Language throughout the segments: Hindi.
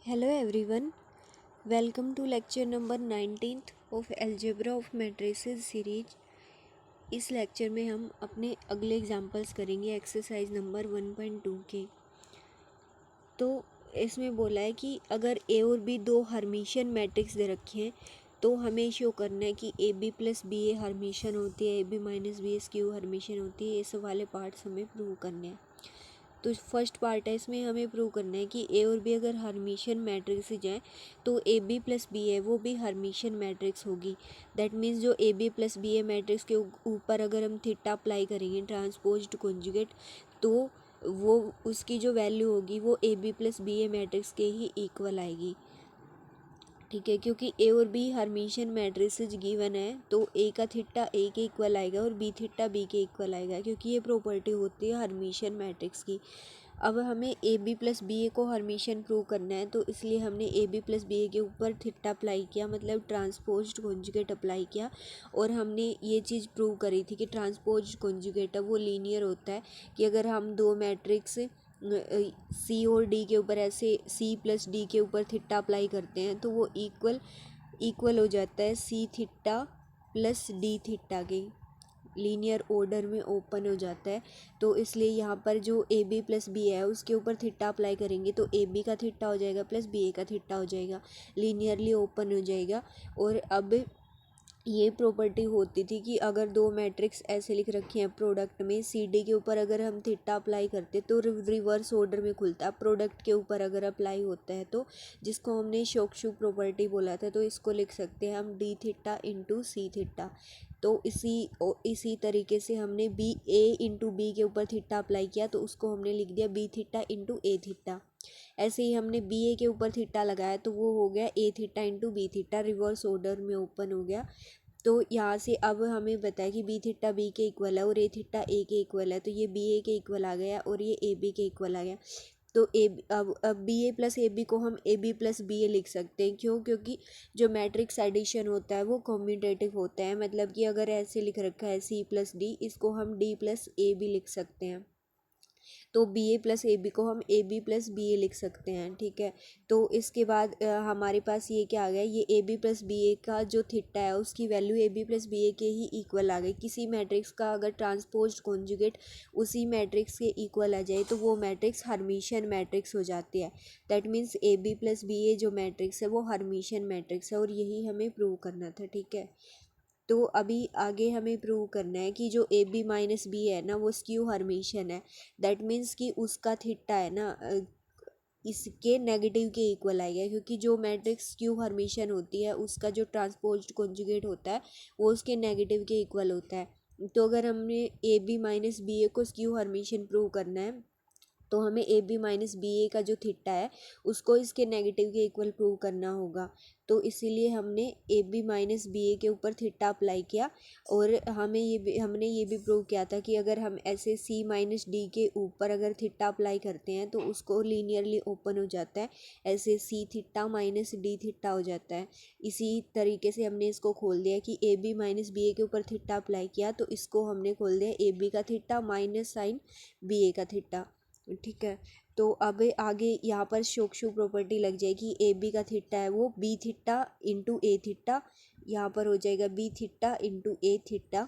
Hello everyone, welcome to lecture number 19th of Algebra of Matrices series। इस लेक्चर में हम अपने अगले एग्जांपल्स करेंगे एक्सरसाइज नंबर 1.2 के। तो इसमें बोला है कि अगर ए और बी दो हर्मिशियन मैट्रिक्स दे रखे हैं तो हमें शो करना है कि A B plus B A Hermitian होती है, A B minus B A skew Hermitian होती है। ये सब वाले पार्ट्स हमें प्रूव करने हैं। तो फर्स्ट पार्ट है, इसमें हमें प्रूव करना है कि ए और बी अगर हर्मिशियन मैट्रिक्स जाएँ तो ए बी प्लस बी है वो भी हर्मिशियन मैट्रिक्स होगी। दैट मीन्स जो A B plus B A matrix के ऊपर अगर हम थीटा अप्लाई करेंगे ट्रांसपोज्ड कॉन्जुगेट तो वो उसकी जो वैल्यू होगी वो A B plus B A matrix के ही इक्वल आएगी। ठीक है, क्योंकि ए और बी हर्मिशियन मैट्रिसेस गिवन है तो ए का थीटा ए के इक्वल आएगा और बी थीटा बी के इक्वल आएगा, क्योंकि ये प्रॉपर्टी होती है हर्मिशियन मैट्रिक्स की। अब हमें ए बी प्लस बी ए को हर्मिशियन प्रूव करना है, तो इसलिए हमने ए बी प्लस बी ए के ऊपर थीटा अप्लाई किया, मतलब ट्रांसपोज्ड कॉन्जुगेट अप्लाई किया। और हमने ये चीज़ प्रूव करी थी कि ट्रांसपोज्ड कॉन्जुगेट है वो लीनियर होता है, कि अगर हम दो मैट्रिक्स सी और डी के ऊपर ऐसे सी प्लस डी के ऊपर थीटा अप्लाई करते हैं तो वो इक्वल हो जाता है C theta plus D theta के, लीनियर ऑर्डर में ओपन हो जाता है। तो इसलिए यहाँ पर जो ए बी प्लस बी है उसके ऊपर थीटा अप्लाई करेंगे तो ए बी का थीटा हो जाएगा प्लस बी ए का थीटा हो जाएगा, लीनियरली ओपन हो जाएगा। और अब ये प्रॉपर्टी होती थी कि अगर दो मैट्रिक्स ऐसे लिख रखे हैं प्रोडक्ट में, सी डी के ऊपर अगर हम थीटा अप्लाई करते तो रिवर्स ऑर्डर में खुलता है, प्रोडक्ट के ऊपर अगर अप्लाई होता है तो, जिसको हमने शोक्शु प्रॉपर्टी बोला था। तो इसको लिख सकते हैं हम D theta into C theta. तो इसी तरीके से हमने बी ए इंटू बी के ऊपर थीटा अप्लाई किया तो उसको हमने लिख दिया बी थीटा इंटू ए थीटा। ऐसे ही हमने बी ए के ऊपर थीटा लगाया तो वो हो गया A theta into B theta, reverse order में ओपन हो गया। तो यहाँ से अब हमें बताया कि बी थीटा बी के इक्वल है और ए थीटा ए के इक्वल है, तो ये बी ए के इक्वल आ गया और ये ए बी के इक्वल आ गया। तो अब B A plus A B को हम A B plus B A लिख सकते हैं। क्यों? क्योंकि जो मैट्रिक्स एडिशन होता है वो कॉम्यूटेटिव होता है, मतलब कि अगर ऐसे लिख रखा है सी प्लस डी, इसको हम डी प्लस ए बी लिख सकते हैं। तो B A plus A B को हम A B plus B A लिख सकते हैं। ठीक है, तो इसके बाद हमारे पास ये क्या आ गया, ये A B plus B A का जो थीटा है उसकी value A B plus B A के ही इक्वल आ गई। किसी मैट्रिक्स का अगर ट्रांसपोज्ड कॉन्जुगेट उसी मैट्रिक्स के इक्वल आ जाए तो वो मैट्रिक्स हर्मिशियन मैट्रिक्स हो जाती है। That means A B plus B A जो मैट्रिक्स है वो हर्मिशियन मैट्रिक्स है और यही हमें प्रूव करना था। ठीक है, तो अभी आगे हमें प्रूव करना है कि जो ए बी माइनस बी है ना वो स्क्यू हर्मिशियन है। दैट मीन्स कि उसका थीटा है ना इसके नेगेटिव के इक्वल आएगा, क्योंकि जो मैट्रिक्स स्क्यू हर्मिशियन होती है उसका जो ट्रांसपोज्ड कॉन्जुगेट होता है वो उसके नेगेटिव के इक्वल होता है। तो अगर हमने ए बी माइनस बी ए को स्क्यू हर्मिशियन प्रूव करना है तो हमें ए बी माइनस बी ए का जो थीटा है उसको इसके नेगेटिव के इक्वल प्रूव करना होगा। तो इसीलिए हमने ए बी माइनस बी ए के ऊपर थीटा अप्लाई किया। और हमने ये भी प्रूव किया था कि अगर हम ऐसे सी माइनस डी के ऊपर अगर थीटा अप्लाई करते हैं तो उसको लीनियरली ओपन हो जाता है, ऐसे C theta minus D theta हो जाता है। इसी तरीके से हमने इसको खोल दिया कि A B minus B A के ऊपर थीटा अप्लाई किया तो इसको हमने खोल दिया ए बी का theta minus sine B A का थीटा। ठीक है, तो अब आगे यहाँ पर शोक्शु प्रॉपर्टी लग जाएगी, ए बी का थीटा है वो बी थीटा इंटू ए थीटा, यहाँ पर हो जाएगा बी थीटा इंटू ए थीटा,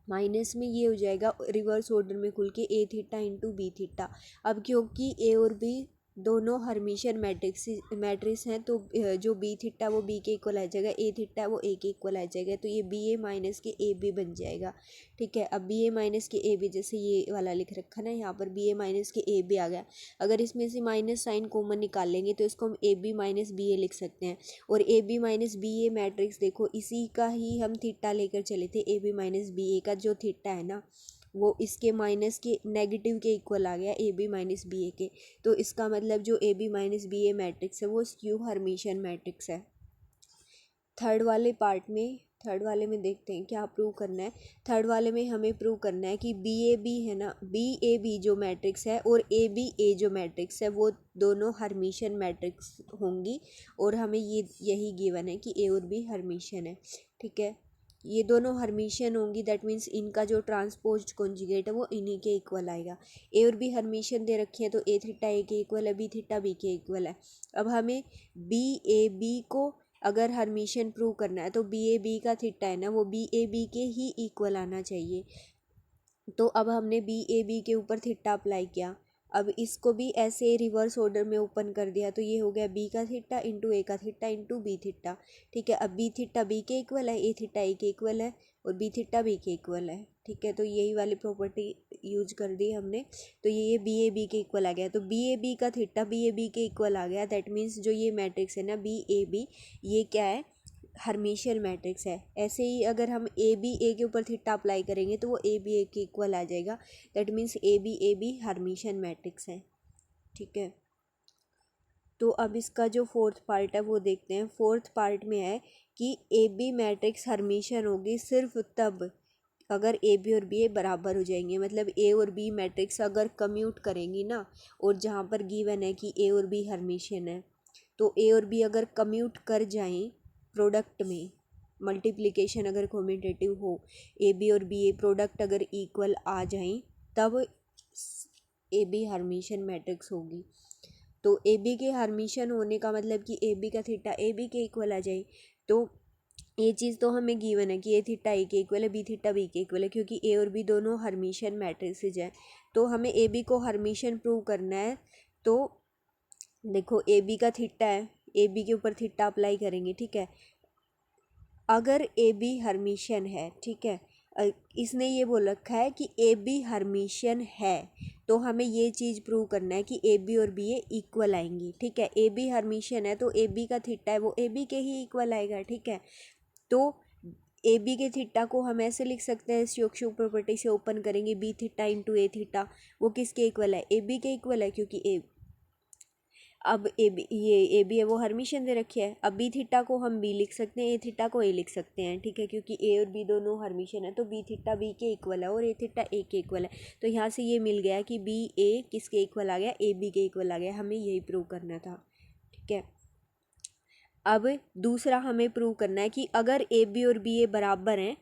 माइनस में ये हो जाएगा रिवर्स ऑर्डर में खुल के ए थीटा इंटू बी थीटा। अब क्योंकि ए और बी दोनों हर्मिशियन मैट्रिक्स हैं तो जो बी थीटा वो बी के इक्वल आ जाएगा, ए थीटा वो ए के इक्वल आ जाएगा, तो ये बी ए माइनस के ए बी बन जाएगा। ठीक है, अब बी ए माइनस के ए बी, जैसे ये वाला लिख रखा ना यहाँ पर बी ए माइनस के ए बी आ गया। अगर इसमें से माइनस साइन कॉमन निकाल लेंगे तो इसको हम A B minus B A लिख सकते हैं। और A B minus B A matrix देखो इसी का ही हम थीटा लेकर चले थे, A B minus B A का जो थीटा है ना वो इसके माइनस के नेगेटिव के इक्वल आ गया A B minus B A के। तो इसका मतलब जो A B minus B A matrix है वो स्क्यू हर्मिशियन मैट्रिक्स है। थर्ड वाले में देखते हैं क्या प्रूव करना है। थर्ड वाले में हमें प्रूव करना है कि बी ए बी है ना, बी ए बी जो मैट्रिक्स है और ए बी ए जो मैट्रिक्स है वो दोनों हर्मिशियन मैट्रिक्स होंगी। और हमें यही गिवन है कि ए और बी हर्मिशियन है। ठीक है, ये दोनों हर्मिशियन होंगी, दैट मीन्स इनका जो ट्रांसपोज्ड कॉन्जुगेट है वो इन्हीं के इक्वल आएगा। ए और बी हर्मिशियन दे रखे हैं तो ए थीटा ए के इक्वल है, बी थीटा बी के इक्वल है। अब हमें बी ए बी को अगर हर्मिशियन प्रूव करना है तो बी ए बी का थीटा है ना वो बी ए बी के ही इक्वल आना चाहिए। तो अब हमने बी ए बी के ऊपर थीटा अप्लाई किया, अब इसको भी ऐसे रिवर्स ऑर्डर में ओपन कर दिया तो ये हो गया बी का थीटा इंटू ए का थीटा इंटू बी थीटा। ठीक है, अब बी थीटा बी के इक्वल है, ए थीटा ए के इक्वल है और बी थीटा बी के इक्वल है। ठीक है, तो यही वाली प्रॉपर्टी यूज कर दी हमने। तो ये बी ए बी के इक्वल आ गया, तो बी ए बी का थीटा बी ए बी के इक्वल आ गया। दैट मीन्स जो ये मैट्रिक्स है ना बी ए बी, ये क्या है, हर्मिशियन मैट्रिक्स है। ऐसे ही अगर हम ए बी ए के ऊपर थीटा अप्लाई करेंगे तो वो ए बी ए के इक्वल आ जाएगा। That means A B Hermitian matrix है। ठीक है, तो अब इसका जो फोर्थ पार्ट है वो देखते हैं। फोर्थ पार्ट में है कि ए बी मैट्रिक्स हर्मिशियन होगी सिर्फ तब अगर ए बी और बी ए बराबर हो जाएंगे, मतलब ए और बी मैट्रिक्स अगर कम्यूट करेंगी ना, और जहाँ पर गिवन है कि ए और बी हर्मिशियन है, तो ए और बी अगर कम्यूट कर जाएं प्रोडक्ट में, मल्टीप्लिकेशन अगर कम्यूटेटिव हो, ए बी और बी ए प्रोडक्ट अगर इक्वल आ जाएं तब ए बी हर्मिशियन मैट्रिक्स होगी। तो ए बी के हर्मिशियन होने का मतलब कि ए बी का थीटा ए बी के इक्वल आ जाए। तो ये चीज़ तो हमें गिवन है कि ए थीटा ए के इक्वल है, बी थीटा बी के इक्वल है, क्योंकि ए और बी दोनों हर्मिशियन मैट्रिसेज हैं। तो हमें ए बी को हर्मिशियन प्रूव करना है। तो देखो ए बी का थीटा है, ए बी के ऊपर थीटा अप्लाई करेंगे। ठीक है, अगर ए बी हर्मिशियन है, ठीक है, इसने ये बोल रखा है कि ए बी हर्मिशियन है, तो हमें ये चीज़ प्रूव करना है कि ए बी और बी ए इक्वल आएंगी। ठीक है, ए बी हर्मिशियन है तो ए बी का थीटा है वो ए बी के ही इक्वल आएगा। ठीक है, तो ए बी के थीटा को हम ऐसे लिख सकते हैं, स्योक्सुक प्रॉपर्टी से ओपन करेंगे, बी थीटा इंटू ए थीटा, वो किसके इक्वल है, ए बी के इक्वल है, क्योंकि ए अब ए बी, ये ए बी है वो हर्मिशियन दे रखी है। अब बी थीटा को हम बी लिख सकते हैं, ए थीटा को ए लिख सकते हैं। ठीक है, क्योंकि ए और बी दोनों हर्मिशियन है तो बी थीटा बी के इक्वल है और ए थीटा ए के इक्वल है। तो यहाँ से ये मिल गया कि बी ए किसके इक्वल आ गया, ए बी के इक्वल आ गया। हमें यही प्रूव करना था। ठीक है, अब दूसरा हमें प्रूव करना है कि अगर ए बी और बी ए बराबर हैं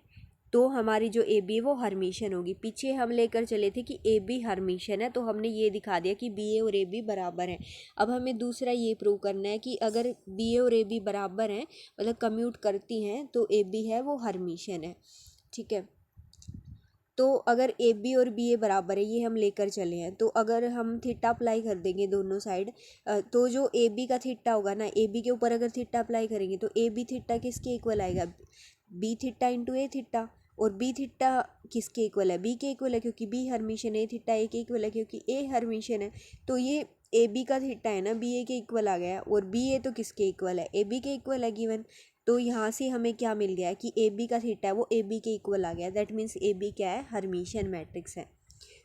तो हमारी जो ए बी है वो हर्मिशियन होगी। पीछे हम लेकर चले थे कि ए बी हर्मिशियन है, तो हमने ये दिखा दिया कि बी ए और ए बी बराबर हैं। अब हमें दूसरा ये प्रूव करना है कि अगर बी ए और ए बी बराबर हैं, मतलब कम्यूट करती हैं, तो ए बी है वो हर्मिशियन है। ठीक है, तो अगर ए बी और बी ए बराबर है ये हम लेकर चले हैं, तो अगर हम थीटा अप्लाई कर देंगे दोनों साइड, तो जो ए बी का थीटा होगा ना, ए बी के ऊपर अगर थीटा अप्लाई करेंगे तो ए बी थीटा किसके इक्वल आएगा, बी थीटा इंटू ए थीटा। और बी थीटा किसके इक्वल है, बी के इक्वल है, क्योंकि बी हर्मिशियन, ए थीटा ए के इक्वल है क्योंकि ए हर्मिशियन है। तो ये ए बी का थीटा है ना बी ए के इक्वल आ गया, और बी ए तो किसके इक्वल है, ए बी के इक्वल है गिवन। तो यहाँ से हमें क्या मिल गया कि ए बी का थीटा है वो ए बी के इक्वल आ गया। दैट मीन्स ए बी क्या है, हर्मिशियन मैट्रिक्स है।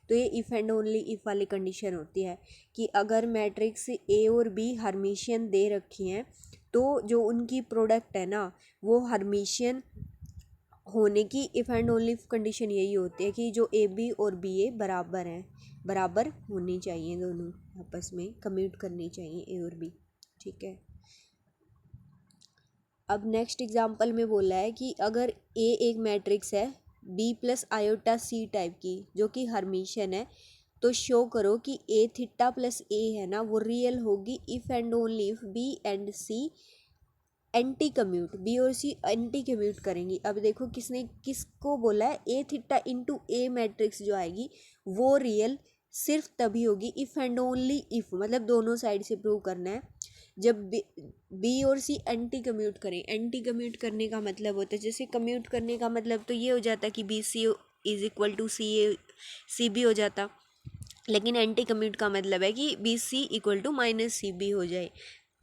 तो ये इफ़ एंड ओनली इफ़ वाली कंडीशन होती है कि अगर मैट्रिक्स ए और बी हर्मिशियन दे रखी हैं तो जो उनकी प्रोडक्ट है ना वो हर्मिशियन होने की इफ़ एंड ओनली कंडीशन यही होती है कि जो ए बी और बी ए बराबर हैं, बराबर होनी चाहिए, दोनों आपस में कम्यूट करनी चाहिए ए और बी। ठीक है, अब नेक्स्ट एग्जांपल में बोला है कि अगर ए एक मैट्रिक्स है B plus iota C type की जो कि हर्मिशियन है, तो शो करो कि ए थीटा प्लस ए है ना वो रियल होगी if and only if B and C anti commute, B और सी एंटी कम्यूट करेंगी। अब देखो किसने किसको बोला है, ए थीटा इंटू ए मैट्रिक्स जो आएगी वो रियल सिर्फ तभी होगी इफ़ एंड ओनली इफ़, मतलब दोनों साइड से प्रूव करना है जब बी और सी एंटी कम्यूट करें। एंटी कम्यूट करने का मतलब होता है, जैसे कम्यूट करने का मतलब तो ये हो जाता कि B C is equal to C A C B हो जाता, लेकिन एंटी कम्यूट का मतलब है कि B C equal to minus C B हो जाए।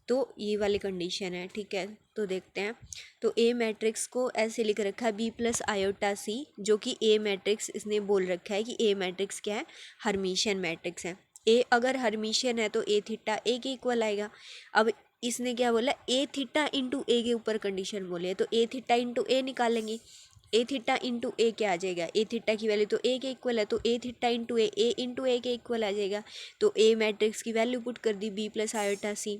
तो ये वाली कंडीशन है। ठीक है, तो देखते हैं। तो ए मैट्रिक्स को ऐसे लिख रखा है बी प्लस आयोटा सी, जो कि ए मैट्रिक्स इसने बोल रखा है कि ए मैट्रिक्स क्या है, हर्मिशियन मैट्रिक्स है। ए अगर हर्मिशियन है तो ए थीटा ए के इक्वल आएगा। अब इसने क्या बोला, ए थीटा इंटू ए के ऊपर कंडीशन बोली है, तो ए थीटा इंटू ए निकालेंगे। ए थीटा इंटू ए क्या आ जाएगा, ए थीटा की वैल्यू तो ए के इक्वल है, तो ए थीटा इंटू ए इंटू ए के इक्वल आ जाएगा। तो ए मैट्रिक्स की वैल्यू पुट कर दी बी प्लस आयोटा सी।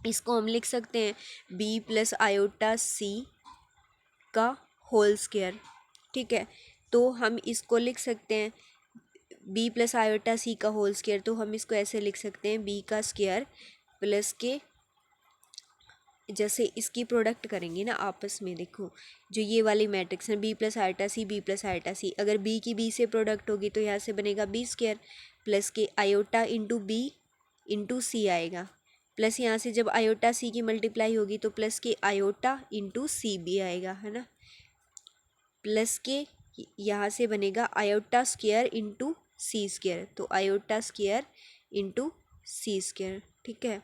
इसको हम लिख सकते हैं बी प्लस आयोटा सी का होल स्क्वायर, ठीक है। तो हम इसको लिख सकते हैं बी प्लस आयोटा सी का होल स्क्वायर, तो हम इसको ऐसे लिख सकते हैं बी का स्क्वायर प्लस के, जैसे इसकी प्रोडक्ट करेंगे ना आपस में, देखो जो ये वाली मैट्रिक्स है बी प्लस आयोटा सी, बी प्लस आयोटा सी, अगर बी की बी से प्रोडक्ट होगी तो यहाँ से बनेगा बी स्क्वायर प्लस के आयोटा इंटू बी इंटू सी आएगा, प्लस यहाँ से जब आयोटा सी की मल्टीप्लाई होगी तो प्लस के आयोटा इंटू सी भी आएगा, है ना, प्लस के यहाँ से बनेगा आयोटा स्क्वायर इंटू सी स्क्वायर, तो आयोटा स्क्वायर इंटू सी स्क्वायर, ठीक है।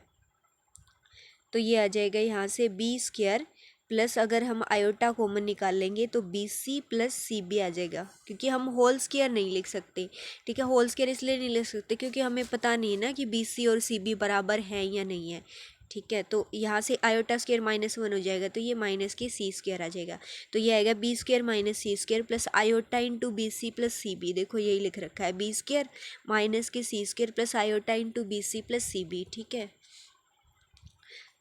तो ये आ जाएगा यहाँ से बी स्क्वायर प्लस, अगर हम आयोटा कॉमन निकाल लेंगे तो B C plus C B आ जाएगा, क्योंकि हम होल स्क्वायर नहीं लिख सकते, ठीक है। होल स्क्वायर इसलिए नहीं लिख सकते क्योंकि हमें पता नहीं है ना कि बी सी और सी बी बराबर हैं या नहीं है, ठीक है। तो यहाँ से आयोटा स्क्वायर -1 हो जाएगा, तो ये माइनस के सी स्क्वायर आ जाएगा, तो ये आएगा B square minus C square plus iota into B C plus C B, देखो यही लिख रखा है बी स्क्वायर माइनस के C square plus iota into B C plus C B, ठीक है।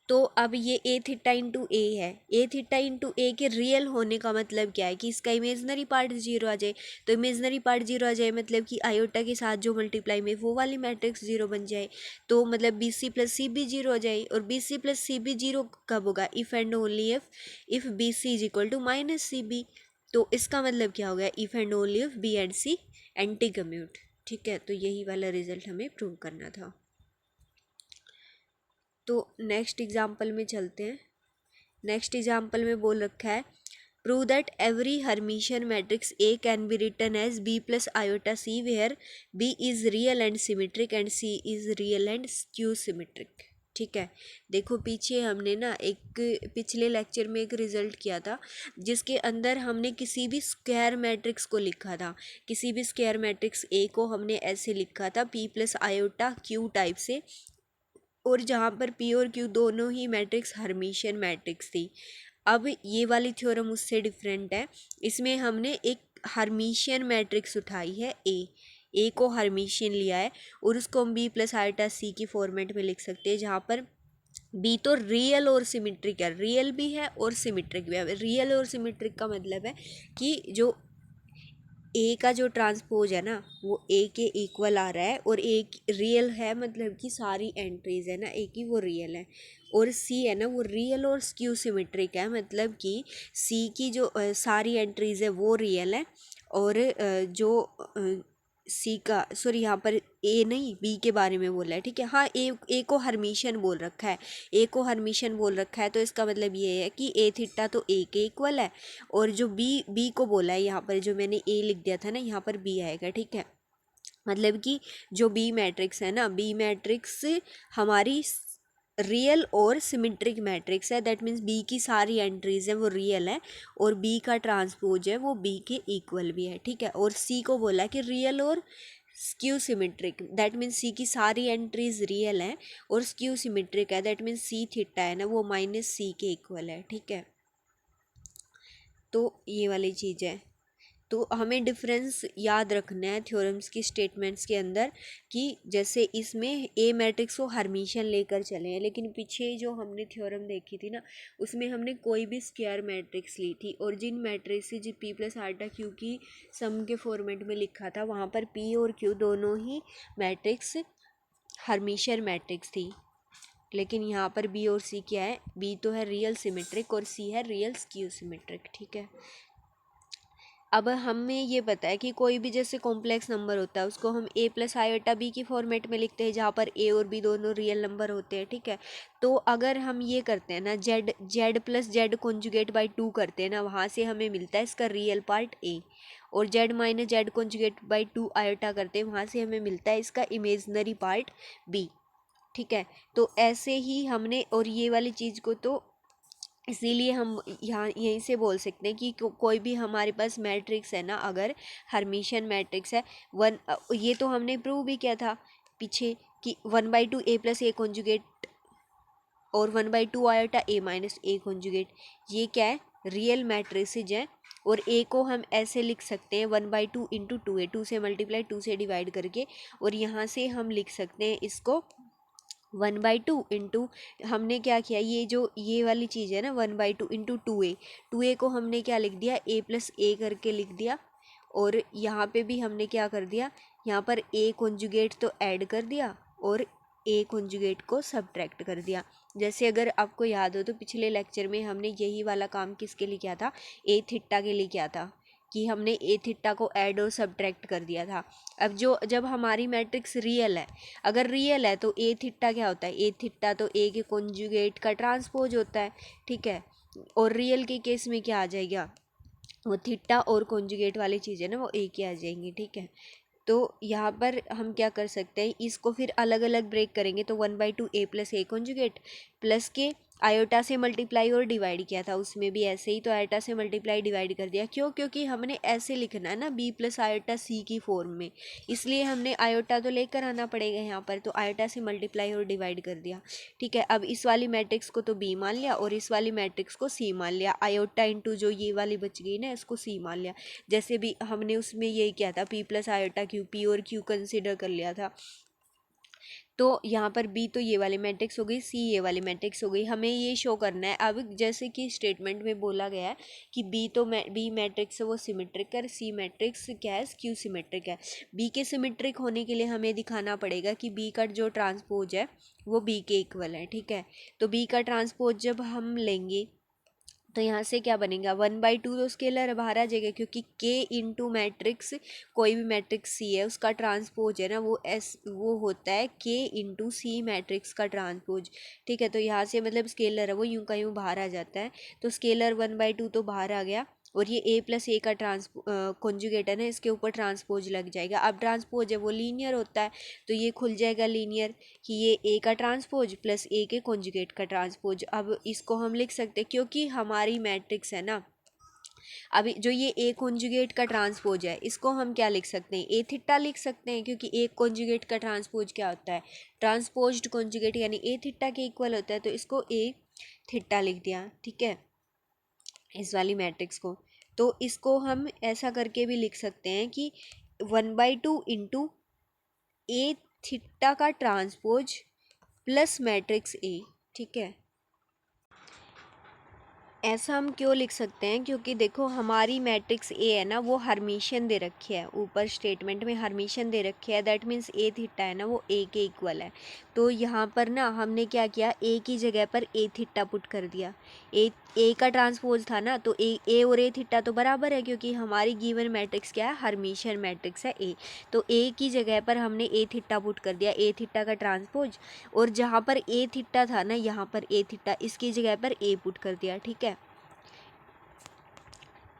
तो अब ये ए थीटा इंटू ए है, ए थीटा इंटू ए के रियल होने का मतलब क्या है कि इसका इमेजनरी पार्ट जीरो आ जाए, तो इमेजनरी पार्ट जीरो आ जाए मतलब कि आयोटा के साथ जो मल्टीप्लाई में वो वाली मैट्रिक्स जीरो बन जाए, तो मतलब B C plus C B zero आ जाए, और B C plus C B zero कब होगा, if and only if B C is equal to minus C B, तो इसका मतलब क्या हो गया, if and only if B and C anti commute, ठीक है। तो यही वाला रिजल्ट हमें प्रूव करना था। तो नेक्स्ट एग्जाम्पल में चलते हैं। नेक्स्ट एग्जाम्पल में बोल रखा है prove that every Hermitian matrix A can be written as B plus iota C where B is real and symmetric and C is real and skew symmetric, ठीक है। देखो पीछे हमने ना एक पिछले लेक्चर में एक रिजल्ट किया था जिसके अंदर हमने किसी भी स्क्वायर मैट्रिक्स को लिखा था, किसी भी स्क्वायर मैट्रिक्स ए को हमने ऐसे लिखा था P plus iota Q type से, और जहाँ पर पी और क्यू दोनों ही मैट्रिक्स हर्मिशियन मैट्रिक्स थी। अब ये वाली थ्योरम उससे डिफरेंट है, इसमें हमने एक हर्मिशियन मैट्रिक्स उठाई है ए को हर्मिशियन लिया है, और उसको हम बी प्लस आयोटा सी की फॉर्मेट में लिख सकते हैं, जहाँ पर बी तो रियल और सिमेट्रिक है, रियल भी है और सिमेट्रिक भी है। रियल और सिमेट्रिक का मतलब है कि जो ए का जो ट्रांसपोज है ना वो ए के इक्वल आ रहा है, और ए रियल है मतलब कि सारी एंट्रीज है ना ए की वो रियल है, और सी है ना वो रियल और स्क्यू सिमेट्रिक है, मतलब कि सी की जो सारी एंट्रीज है वो रियल है, और जो सी का सॉरी यहाँ पर ए नहीं बी के बारे में बोला है, ठीक है। हाँ ए को हर्मिशियन बोल रखा है, ए को हर्मिशियन बोल रखा है, तो इसका मतलब ये है कि ए थीटा तो ए के इक्वल है, और जो बी को बोला है यहाँ पर, जो मैंने ए लिख दिया था ना यहाँ पर बी आएगा, ठीक है। मतलब कि जो बी मैट्रिक्स है ना, बी मैट्रिक्स हमारी रियल और सिमेट्रिक मैट्रिक्स है, दैट मीन्स बी की सारी एंट्रीज हैं वो रियल है, और बी का ट्रांसपोज है वो बी के इक्वल भी है, ठीक है। और सी को बोला कि रियल और स्क्यू सिमेट्रिक, दैट मीन्स सी की सारी एंट्रीज रियल हैं और स्क्यू सिमेट्रिक है, दैट मीन्स सी थीटा है ना वो माइनस सी के इक्वल है, ठीक है। तो ये वाली चीज़ है, तो हमें डिफरेंस याद रखना है थ्योरम्स की स्टेटमेंट्स के अंदर, कि जैसे इसमें ए मैट्रिक्स को हर्मिशियन लेकर चले हैं, लेकिन पीछे जो हमने थ्योरम देखी थी ना उसमें हमने कोई भी स्क्वायर मैट्रिक्स ली थी, और जिन मैट्रिक्स जो पी प्लस आयोटा क्यू की सम के फॉर्मेट में लिखा था वहाँ पर पी और क्यू दोनों ही मैट्रिक्स हर्मिशियन मैट्रिक्स थी, लेकिन यहाँ पर बी और सी क्या है, बी तो है रियल सिमेट्रिक और सी है रियल स्क्यू सिमेट्रिक, ठीक है। अब हमें ये पता है कि कोई भी जैसे कॉम्प्लेक्स नंबर होता है उसको हम ए प्लस आयोटा बी की फॉर्मेट में लिखते हैं, जहाँ पर ए और बी दोनों रियल नंबर होते हैं, ठीक है। तो अगर हम ये करते हैं ना Z plus Z conjugate by 2 करते हैं ना, वहाँ से हमें मिलता है इसका रियल पार्ट ए, और Z minus Z conjugate by 2 iota करते हैं वहाँ से हमें मिलता है इसका इमेजनरी पार्ट बी, ठीक है। तो ऐसे ही हमने, और ये वाली चीज़ को तो इसीलिए हम यहाँ यहीं से बोल सकते हैं कि कोई भी हमारे पास मैट्रिक्स है ना, अगर हर्मिशियन मैट्रिक्स है ये तो हमने प्रूव भी किया था पीछे कि 1/2 ए प्लस ए कॉन्जुगेट और 1/2 आयोटा ए माइनस ए कॉन्जुगेट, ये क्या है, रियल मैट्रिसेज हैं, और ए को हम ऐसे लिख सकते हैं 1/2 इंटू 2 ए, 2 से मल्टीप्लाई 2 से डिवाइड करके, और यहाँ से हम लिख सकते हैं इसको 1/2 इंटू, हमने क्या किया, ये जो ये वाली चीज़ है ना 1/2 इंटू 2a को हमने क्या लिख दिया, a प्लस ए करके लिख दिया। और यहाँ पे भी हमने क्या कर दिया, यहाँ पर a कॉन्जुगेट तो ऐड कर दिया और a कॉन्जुगेट को सब्ट्रैक्ट कर दिया। जैसे अगर आपको याद हो तो पिछले लेक्चर में हमने यही वाला काम किसके लिए किया था, a थीटा के लिए किया था, कि हमने ए थीटा को ऐड और सब्ट्रैक्ट कर दिया था। अब जब हमारी मैट्रिक्स रियल है, अगर रियल है तो ए थीटा क्या होता है, ए थीटा तो ए के कॉन्जुगेट का ट्रांसपोज होता है, ठीक है। और रियल के केस में क्या आ जाएगा, वो थीटा और कॉन्जुगेट वाली चीज़ें ना वो एक ही आ जाएंगी, ठीक है। तो यहाँ पर हम क्या कर सकते हैं, इसको फिर अलग अलग ब्रेक करेंगे तो 1/2 a plus A conjugate plus के आयोटा से मल्टीप्लाई और डिवाइड किया था, उसमें भी ऐसे ही तो आयोटा से मल्टीप्लाई डिवाइड कर दिया। क्यों, क्योंकि हमने ऐसे लिखना है ना b प्लस आयोटा c की फॉर्म में, इसलिए हमने आयोटा तो लेकर आना पड़ेगा यहाँ पर, तो आयोटा से मल्टीप्लाई और डिवाइड कर दिया, ठीक है। अब इस वाली मैट्रिक्स को तो b मान लिया और इस वाली मैट्रिक्स को c मान लिया, आयोटा इंटू जो ये वाली बच गई ना इसको c मान लिया। जैसे भी हमने उसमें यही किया था, p plus iota Q, p और q कंसिडर कर लिया था। तो यहाँ पर b तो ये वाली मैट्रिक्स हो गई, c ये वाली मैट्रिक्स हो गई। हमें ये शो करना है अब, जैसे कि स्टेटमेंट में बोला गया है कि b तो b मैट्रिक्स है वो सिमेट्रिक है, c मैट्रिक्स क्या है, q सिमेट्रिक है। b के सिमेट्रिक होने के लिए हमें दिखाना पड़ेगा कि b का जो ट्रांसपोज है वो b के इक्वल है, ठीक है। तो b का ट्रांसपोज जब हम लेंगे तो यहाँ से क्या बनेगा, 1/2 तो स्केलर बाहर आ जाएगा, क्योंकि k इंटू मैट्रिक्स, कोई भी मैट्रिक्स सी है उसका ट्रांसपोज है ना वो होता है k इंटू सी मैट्रिक्स का ट्रांसपोज, ठीक है। तो यहाँ से मतलब स्केलर है वो यूं का यूं बाहर आ जाता है, तो स्केलर 1/2 तो बाहर आ गया और ये a प्लस ए का कॉन्जुगेट है ना, इसके ऊपर ट्रांसपोज लग जाएगा। अब ट्रांसपोज है वो लीनियर होता है, तो ये खुल जाएगा लीनियर कि ये a का ट्रांसपोज प्लस a के कॉन्जुगेट का ट्रांसपोज। अब इसको हम लिख सकते हैं, क्योंकि हमारी मैट्रिक्स है ना, अभी जो ये ए कॉन्जुगेट का ट्रांसपोज है इसको हम क्या लिख सकते हैं, ए थीटा लिख सकते हैं, क्योंकि ए कॉन्जुगेट का ट्रांसपोज क्या होता है, ट्रांसपोज्ड कॉन्जुगेट, यानी ए थीटा के इक्वल होता है, तो इसको ए थीटा लिख दिया, ठीक है, इस वाली मैट्रिक्स को। तो इसको हम ऐसा करके भी लिख सकते हैं कि 1/2 इंटू ए थीटा का ट्रांसपोज प्लस मैट्रिक्स ए, ठीक है। ऐसा हम क्यों लिख सकते हैं, क्योंकि देखो हमारी मैट्रिक्स ए है ना वो हर्मिशियन दे रखी है, ऊपर स्टेटमेंट में हर्मिशियन दे रखी है, दैट मीन्स ए थीटा है ना वो ए के इक्वल है। तो यहाँ पर ना हमने क्या किया, ए की जगह पर ए थीटा पुट कर दिया। ए का ट्रांसपोज था ना, तो ए और ए थीटा तो बराबर है, क्योंकि हमारी गिवन मैट्रिक्स क्या है, हर्मिशियन मैट्रिक्स है ए। तो ए की जगह पर हमने ए थीटा पुट कर दिया, ए थीटा का ट्रांसपोज, और जहाँ पर ए थीटा था ना यहाँ पर ए थीटा, इसकी जगह पर ए पुट कर दिया, ठीक है।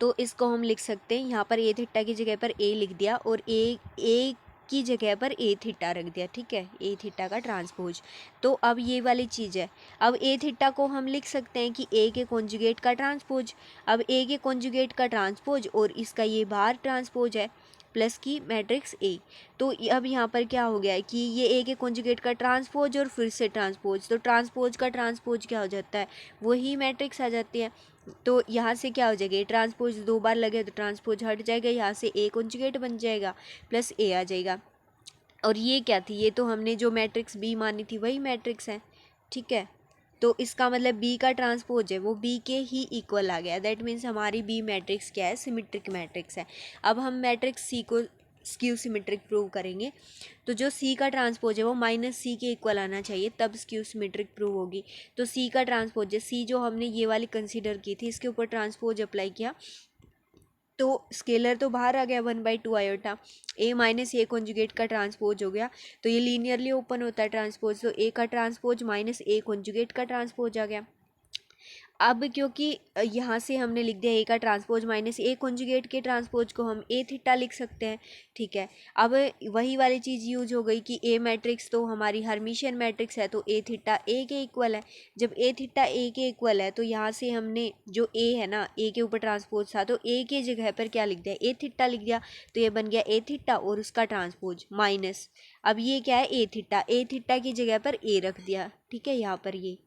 तो इसको हम लिख सकते हैं, यहाँ पर ए थीटा की जगह पर ए लिख दिया और ए की जगह पर ए थीटा रख दिया, ठीक है, ए थीटा का ट्रांसपोज। तो अब ये वाली चीज़ है, अब ए थीटा को हम लिख सकते हैं कि ए के कॉन्जुगेट का ट्रांसपोज। अब ए के कॉन्जुगेट का ट्रांसपोज और इसका ये बाहर ट्रांसपोज है प्लस की मैट्रिक्स ए। तो अब यहाँ पर क्या हो गया है कि ये ए के कॉन्जुगेट का ट्रांसपोज और फिर से ट्रांसपोज, तो ट्रांसपोज का ट्रांसपोज क्या हो जाता है, वही मैट्रिक्स आ जाती है। तो यहाँ से क्या हो जाएगा, ट्रांसपोज दो बार लगे तो ट्रांसपोज हट जाएगा, यहाँ से ए कॉन्जुगेट बन जाएगा प्लस ए आ जाएगा। और ये क्या थी, ये तो हमने जो मैट्रिक्स बी मानी थी वही मैट्रिक्स है, ठीक है। तो इसका मतलब बी का ट्रांसपोज है वो बी के ही इक्वल आ गया, दैट मीन्स हमारी बी मैट्रिक्स क्या है, सिमेट्रिक मैट्रिक्स है। अब हम मैट्रिक्स सी को स्क्यू सिमेट्रिक प्रूव करेंगे, तो जो सी का ट्रांसपोज है वो माइनस सी के इक्वल आना चाहिए, तब स्क्यू सिमेट्रिक प्रूव होगी। तो सी का ट्रांसपोज है, सी जो हमने ये वाली कंसीडर की थी इसके ऊपर ट्रांसपोज अप्लाई किया, तो स्केलर तो बाहर आ गया 1/2 आयोटा, ए माइनस ए कॉन्जुगेट का ट्रांसपोज हो गया, तो ये लीनियरली ओपन होता है ट्रांसपोज, तो ए का ट्रांसपोज माइनस ए कॉन्जुगेट का ट्रांसपोज आ गया। अब क्योंकि यहाँ से हमने लिख दिया ए का ट्रांसपोज माइनस ए कॉन्जुगेट के ट्रांसपोज को हम ए थीटा लिख सकते हैं, ठीक है। अब वही वाली चीज़ यूज हो गई कि ए मैट्रिक्स तो हमारी हर्मिशियन मैट्रिक्स है, तो ए थीटा ए के इक्वल है। जब ए थीटा ए के इक्वल है तो यहाँ से हमने जो ए है ना, ए के ऊपर ट्रांसपोज था, तो ए के जगह पर क्या लिख दिया, ए थीटा लिख दिया, तो ये बन गया ए थीटा और उसका ट्रांसपोज माइनस, अब ये क्या है ए थीटा की जगह पर ए रख दिया, ठीक है, यहाँ पर ये।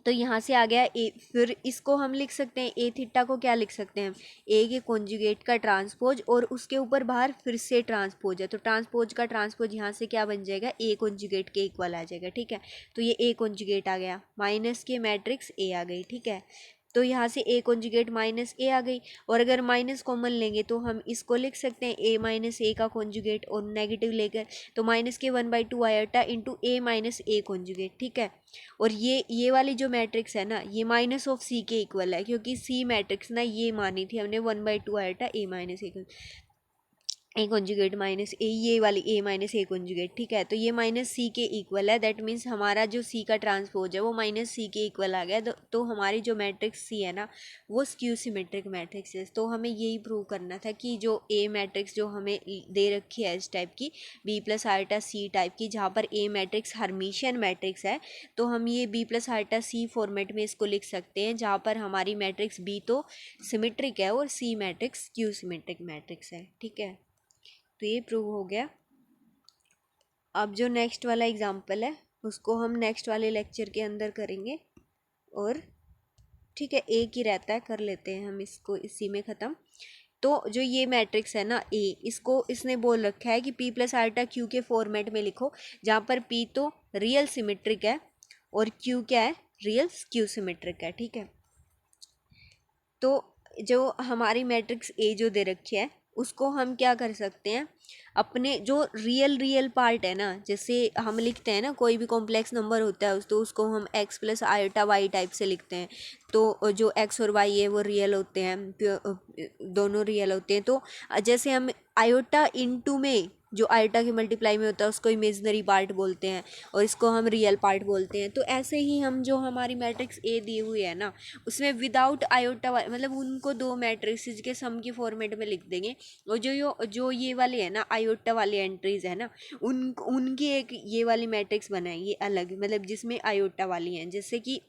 तो यहाँ से आ गया ए, फिर इसको हम लिख सकते हैं ए थीटा को क्या लिख सकते हैं, ए के कॉन्जुगेट का ट्रांसपोज और उसके ऊपर बाहर फिर से ट्रांसपोज है, तो ट्रांसपोज का ट्रांसपोज यहाँ से क्या बन जाएगा, ए कॉन्जुगेट के इक्वल आ जाएगा। ठीक है, तो ये ए कॉन्जुगेट आ गया, माइनस के मैट्रिक्स ए आ गई। ठीक है, तो यहाँ से ए कॉन्जुगेट माइनस ए आ गई, और अगर माइनस कॉमन लेंगे तो हम इसको लिख सकते हैं ए माइनस ए का कॉन्जुगेट, और नेगेटिव लेकर तो माइनस के 1/2 आयोटा इंटू ए माइनस ए कॉन्जुगेट। ठीक है, और ये वाली जो मैट्रिक्स है ना, ये माइनस ऑफ सी के इक्वल है, क्योंकि सी मैट्रिक्स ना ये मानी थी हमने 1/2 आयोटा ए कॉन्जुगेट माइनस ए, ये वाली ए माइनस ए कॉन्जुगेट। ठीक है, तो ये माइनस सी के इक्वल है, दैट मीन्स हमारा जो सी का ट्रांसपोज है वो माइनस सी के इक्वल आ गया। तो हमारी जो मैट्रिक्स सी है ना वो स्क्यू सिमेट्रिक मैट्रिक्स है। तो हमें यही प्रूव करना था कि जो ए मैट्रिक्स जो हमें दे रखी है इस टाइप की बी प्लस आर्टा सी टाइप की, जहाँ पर ए मैट्रिक्स हर्मिशियन मैट्रिक्स है, तो हम ये बी प्लस आर्टा सी फॉर्मेट में इसको लिख सकते हैं, जहाँ पर हमारी मैट्रिक्स बी तो सिमेट्रिक है और C matrix skew symmetric matrix है। ठीक है, तो ये प्रूव हो गया। अब जो नेक्स्ट वाला एग्जाम्पल है उसको हम नेक्स्ट वाले लेक्चर के अंदर करेंगे, और ठीक है एक ही रहता है, कर लेते हैं हम इसको इसी में ख़त्म। तो जो ये मैट्रिक्स है ना ए, इसको इसने बोल रखा है कि पी प्लस आर्टा क्यू के फॉर्मेट में लिखो, जहाँ पर पी तो रियल सिमेट्रिक है और क्यू क्या है, रियल स्क्यू सिमेट्रिक है। ठीक है, तो जो हमारी मैट्रिक्स ए जो दे रखी है उसको हम क्या कर सकते हैं, अपने जो रियल पार्ट है ना, जैसे हम लिखते हैं ना कोई भी कॉम्प्लेक्स नंबर होता है तो उसको हम x plus iota y type से लिखते हैं, तो जो x और y है वो रियल होते हैं, दोनों रियल होते हैं। तो जैसे हम आयोटा इंटू में जो आयोटा की मल्टीप्लाई में होता है उसको इमेजनरी पार्ट बोलते हैं, और इसको हम रियल पार्ट बोलते हैं। तो ऐसे ही हम जो हमारी मैट्रिक्स ए दी हुई है ना उसमें विदाउट आयोटा मतलब उनको दो मैट्रिक्स के सम के फॉर्मेट में लिख देंगे, और जो ये वाले है ना आयोटा वाली एंट्रीज है ना उनकी एक ये वाली मैट्रिक्स बनाएंगे अलग, मतलब जिसमें आयोटा वाली हैं, जैसे कि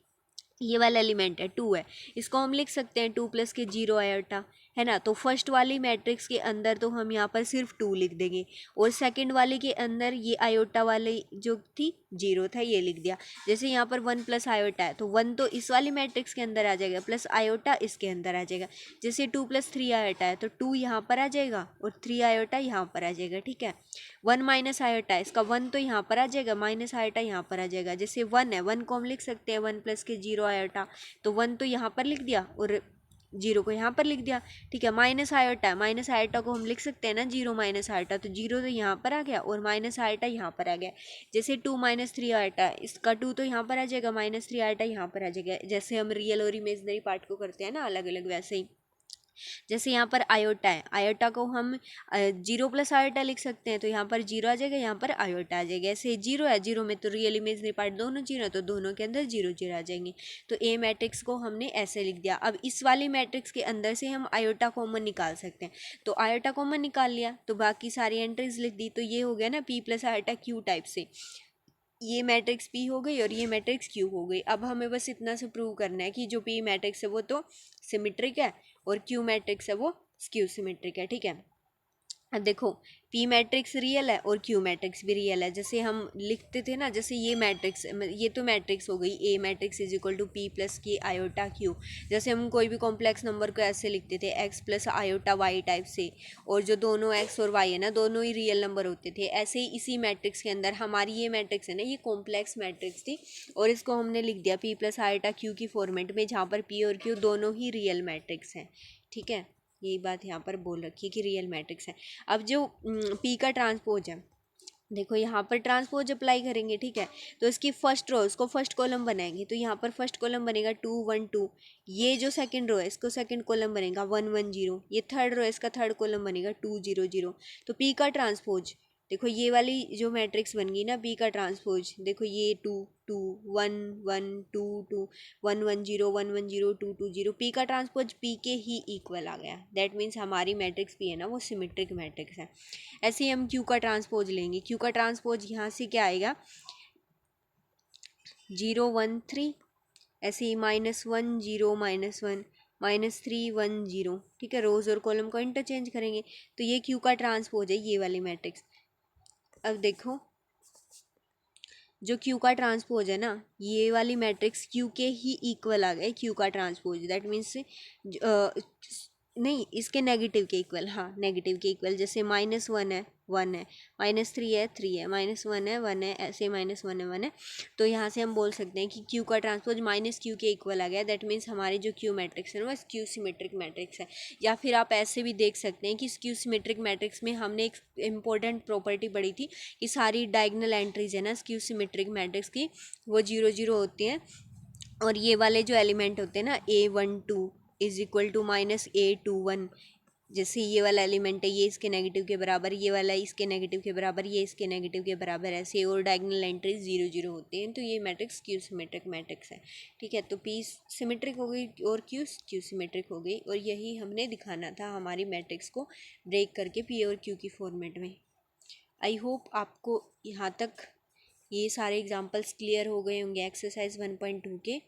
ये वाला एलिमेंट है 2 है, इसको हम लिख सकते हैं 2 प्लस के 0 आयोटा, है ना। तो फर्स्ट वाली मैट्रिक्स के अंदर तो हम यहाँ पर सिर्फ 2 लिख देंगे, और सेकंड वाले के अंदर ये आयोटा वाले जो थी 0 था ये लिख दिया। जैसे यहाँ पर 1 प्लस आयोटा है तो 1 तो इस वाली मैट्रिक्स के अंदर आ जाएगा, प्लस आयोटा इसके अंदर आ जाएगा। जैसे 2 प्लस 3 आयोटा है तो 2 यहाँ पर आ जाएगा और 3 आयोटा यहाँ पर आ जाएगा। ठीक है, 1 माइनस आयोटा है, इसका 1 तो यहाँ पर आ जाएगा, माइनस आयोटा यहाँ पर आ जाएगा। जैसे 1 है, 1 को हम लिख सकते हैं 1 प्लस के 0 आयोटा, तो 1 तो यहाँ पर लिख दिया और 0 को यहाँ पर लिख दिया। ठीक है, माइनस आयोटा है, माइनस आयोटा को हम लिख सकते हैं ना 0 माइनस आयोटा, तो 0 तो यहाँ पर आ गया और माइनस आयोटा यहाँ पर आ गया। जैसे 2 माइनस 3 आयोटा, इसका 2 तो यहाँ पर आ जाएगा, माइनस 3 आयोटा यहाँ पर आ जाएगा। जैसे हम रियल और इमेजनरी पार्ट को करते हैं ना अलग अलग, वैसे ही जैसे यहाँ पर आयोटा है, आयोटा को हम 0 प्लस आयोटा लिख सकते हैं, तो यहाँ पर 0 आ जाएगा, यहाँ पर आयोटा आ जाएगा। ऐसे 0 है, 0 में तो रियल इमेजनरी पार्ट दोनों 0 है, तो दोनों के अंदर 0 0 आ जाएंगे। तो ए मैट्रिक्स को हमने ऐसे लिख दिया। अब इस वाली मैट्रिक्स के अंदर से हम आयोटा कॉमन निकाल सकते हैं, तो आयोटा कॉमन निकाल लिया तो बाकी सारी एंट्रीज लिख दी, तो ये हो गया ना P plus iota Q type से, ये मैट्रिक्स पी हो गई और ये मैट्रिक्स क्यू हो गई। अब हमें बस इतना से प्रूव करना है कि जो पी मैट्रिक्स है वो तो सिमेट्रिक है और क्यू मैट्रिक्स है वो स्क्यू सिमेट्रिक है। ठीक है, अब देखो पी मैट्रिक्स रियल है और क्यू मैट्रिक्स भी रियल है। जैसे हम लिखते थे ना, जैसे ये मैट्रिक्स, ये तो मैट्रिक्स हो गई A matrix is equal to P plus के आयोटा क्यू। जैसे हम कोई भी कॉम्प्लेक्स नंबर को ऐसे लिखते थे x plus iota y type से, और जो दोनों एक्स और वाई है ना दोनों ही रियल नंबर होते थे। ऐसे ही इसी मैट्रिक्स के अंदर हमारी ये मैट्रिक्स है ना, ये कॉम्प्लेक्स मैट्रिक्स थी और इसको हमने लिख दिया पी प्लस आयोटा क्यू की फॉर्मेट में, जहाँ पर पी और क्यू दोनों ही रियल मैट्रिक्स हैं। ठीक है, यही बात यहाँ पर बोल रखी है कि रियल मैट्रिक्स है। अब जो पी का ट्रांसपोज है, देखो यहाँ पर ट्रांसपोज अप्लाई करेंगे। ठीक है, तो इसकी फर्स्ट रो इसको फर्स्ट कॉलम बनाएंगे, तो यहाँ पर फर्स्ट कॉलम बनेगा 2 1 2, ये जो सेकंड रो है इसको सेकंड कॉलम बनेगा 1 1 0, ये थर्ड रो है इसका थर्ड कॉलम बनेगा 2 0 0। तो पी का ट्रांसपोज देखो, ये वाली जो मैट्रिक्स बन गई ना पी का ट्रांसपोज, देखो ये 2 2 1 1 2 2 1 1 0 1 1 0 2 2 0, पी का ट्रांसपोज पी के ही इक्वल आ गया। दैट मीन्स हमारी मैट्रिक्स पी है ना वो सिमेट्रिक मैट्रिक्स है। ऐसे ही हम क्यू का ट्रांसपोज लेंगे, क्यू का ट्रांसपोज यहाँ से क्या आएगा 0 1 3, ऐसे ही -1 0 -1 -3 1 0। ठीक है, रोज और कॉलम को इंटरचेंज करेंगे, तो ये क्यू का ट्रांसपोज है ये वाली मैट्रिक्स। अब देखो जो क्यू का ट्रांसपोज है ना, ये वाली मैट्रिक्स क्यू के ही इक्वल आ गए, क्यू का ट्रांसपोज, दैट मीन्स नहीं, इसके नेगेटिव के इक्वल, हाँ नेगेटिव के इक्वल, जैसे -1 है 1 है, -3 है 3 है, -1 है 1 है, ऐसे -1 है 1 है। तो यहाँ से हम बोल सकते हैं कि क्यू का ट्रांसपोज माइनस क्यू के इक्वल आ गया, दैट मीन्स हमारी जो क्यू मैट्रिक्स है ना वो स्क्यू सिमेट्रिक मैट्रिक्स है। या फिर आप ऐसे भी देख सकते हैं कि स्क्यू सिमेट्रिक मैट्रिक्स में हमने एक इंपॉर्टेंट प्रॉपर्टी पढ़ी थी कि सारी डायगोनल एंट्रीज है ना स्क्यू सिमेट्रिक मैट्रिक्स की वो 0 0 होती हैं, और ये वाले जो एलिमेंट होते हैं ना A12 is equal to -A21, जैसे ये वाला एलिमेंट है ये इसके नेगेटिव के बराबर, ये वाला इसके नेगेटिव के बराबर, ये इसके नेगेटिव के बराबर, ऐसे और डायगोनल एंट्रीज 0 0 होते हैं। तो ये मैट्रिक्स क्यू सिमेट्रिक मैट्रिक्स है। ठीक है, तो P सिमेट्रिक हो गई और क्यू सिमेट्रिक हो गई, और यही हमने दिखाना था हमारी मैट्रिक्स को ब्रेक करके P और Q की फॉर्मेट में। आई होप आपको यहाँ तक ये सारे एग्जाम्पल्स क्लियर हो गए होंगे एक्सरसाइज 1.2 के।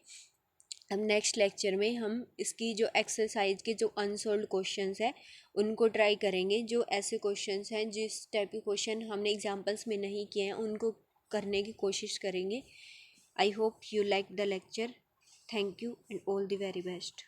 अब नेक्स्ट लेक्चर में हम इसकी जो एक्सरसाइज के जो अनसॉल्व्ड क्वेश्चंस है उनको ट्राई करेंगे, जो ऐसे क्वेश्चंस हैं जिस टाइप के क्वेश्चन हमने एग्जांपल्स में नहीं किए हैं उनको करने की कोशिश करेंगे। I hope you like the lecture. Thank you and all the very best.